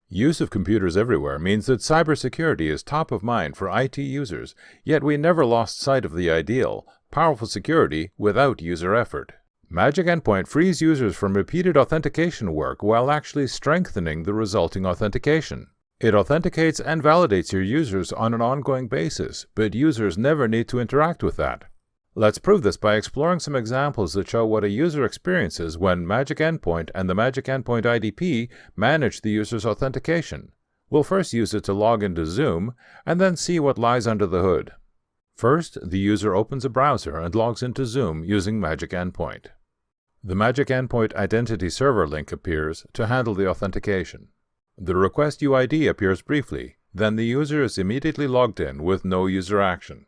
Use of computers everywhere means that cybersecurity is top of mind for IT users, yet we never lost sight of the ideal: powerful security without user effort. MagicEndpoint frees users from repeated authentication work while actually strengthening the resulting authentication. It authenticates and validates your users on an ongoing basis, but users never need to interact with that. Let's prove this by exploring some examples that show what a user experiences when MagicEndpoint and the MagicEndpoint IDP manage the user's authentication. We'll first use it to log into Zoom, and then see what lies under the hood. First, the user opens a browser and logs into Zoom using MagicEndpoint. The MagicEndpoint Identity Server link appears to handle the authentication. The request UID appears briefly, then the user is immediately logged in with no user action.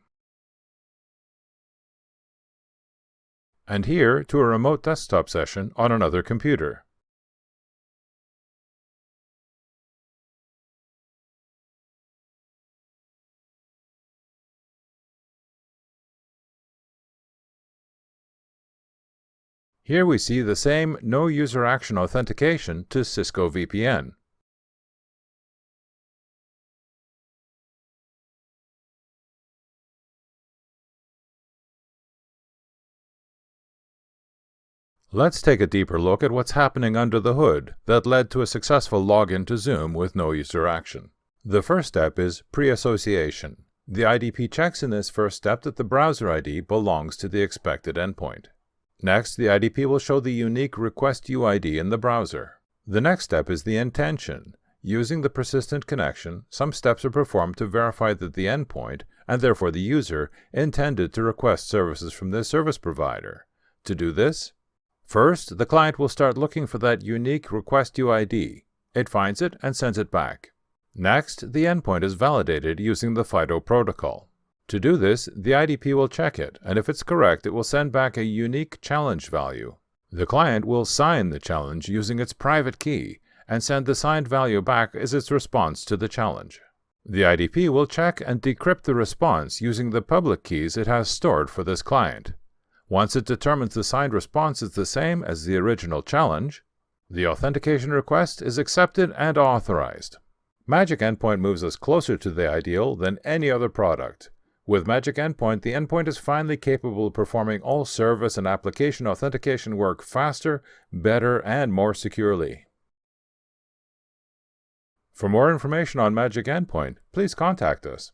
And here to a remote desktop session on another computer. Here we see the same no user action authentication to Cisco VPN. Let's take a deeper look at what's happening under the hood that led to a successful login to Zoom with no user action. The first step is pre-association. The IDP checks in this first step that the browser ID belongs to the expected endpoint. Next, the IDP will show the unique request UID in the browser. The next step is the intention. Using the persistent connection, some steps are performed to verify that the endpoint, and therefore the user, intended to request services from this service provider. To do this, first, the client will start looking for that unique request UID. It finds it and sends it back. Next, the endpoint is validated using the FIDO protocol. To do this, the IDP will check it, and if it's correct, it will send back a unique challenge value. The client will sign the challenge using its private key, and send the signed value back as its response to the challenge. The IDP will check and decrypt the response using the public keys it has stored for this client. Once it determines the signed response is the same as the original challenge, the authentication request is accepted and authorized. MagicEndpoint moves us closer to the ideal than any other product. With MagicEndpoint, the endpoint is finally capable of performing all service and application authentication work faster, better, and more securely. For more information on MagicEndpoint, please contact us.